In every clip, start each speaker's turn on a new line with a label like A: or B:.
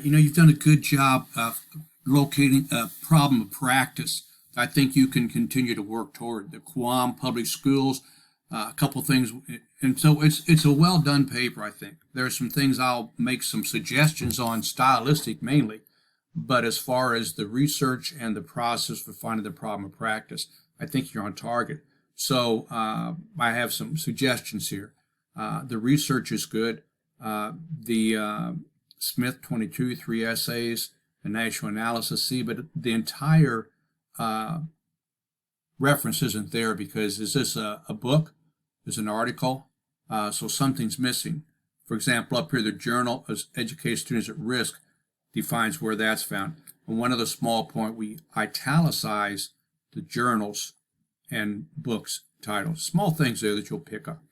A: You've done a good job of locating a problem of practice. I think you can continue to work toward the Guam Public Schools. A couple things, and so it's a well done paper. I think there are some things I'll make some suggestions on, stylistic mainly, but as far as the research and the process for finding the problem of practice, I think you're on target. So I have some suggestions here. The research is good. The Smith 22, 3 essays, a national analysis, see, but the entire reference isn't there because is this a book? Is an article? So something's missing. For example, up here, the Journal of Educated Students at Risk defines where that's found. And one other small point, we italicize the journals and books titles. Small things there that you'll pick up.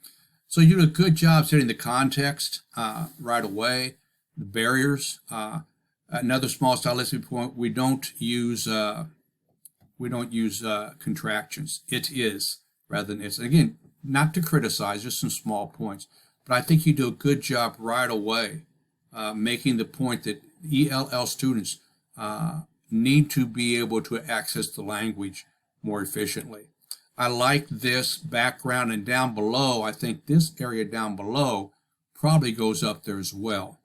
A: So you do a good job setting the context right away, the barriers. Another small stylistic point, we don't use contractions. It is rather than it's. And again, not to criticize, just some small points. But I think you do a good job right away making the point that ELL students need to be able to access the language more efficiently. I like this background, and down below, I think this area down below probably goes up there as well.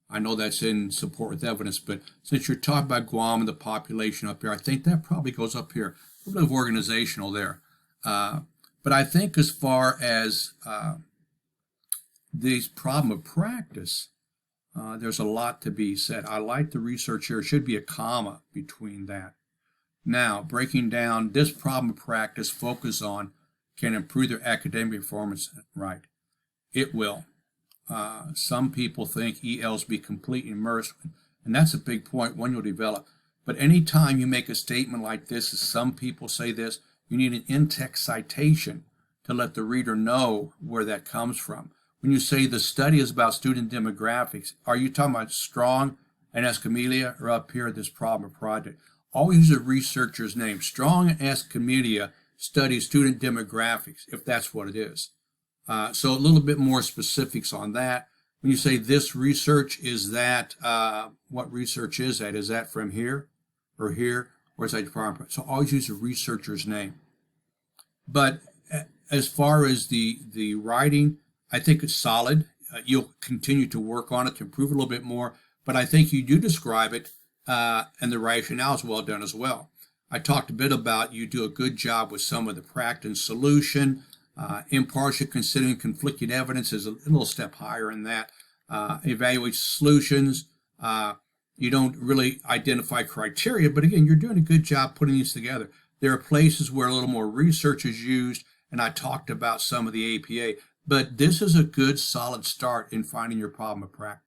A: I know that's in support with evidence, but since you're talking about Guam and the population up here, I think that probably goes up here. A little bit of organizational there. But I think as far as this problem of practice, there's a lot to be said. I like the research here. There should be a comma between that. Now, breaking down this problem of practice, focus on can improve their academic performance. Right. It will. Some people think ELs be completely immersed, and that's a big point, one you'll develop. But anytime you make a statement like this, as some people say this, you need an in-text citation to let the reader know where that comes from. When you say the study is about student demographics, are you talking about Strong and Escamilla, or up here this problem project? Always use a researcher's name. Strong and Escamilla study student demographics, if that's what it is. So a little bit more specifics on that. When you say this research, is that, what research is that? Is that from here or here? Or is that department? So always use a researcher's name. But as far as the writing, I think it's solid. You'll continue to work on it to improve a little bit more, but I think you do describe it, and the rationale is well done as well. I talked a bit about you do a good job with some of the practice and solution. Impartial considering conflicting evidence is a little step higher in that. Evaluate solutions. You don't really identify criteria, but again, you're doing a good job putting these together. There are places where a little more research is used, and I talked about some of the APA, but this is a good solid start in finding your problem of practice.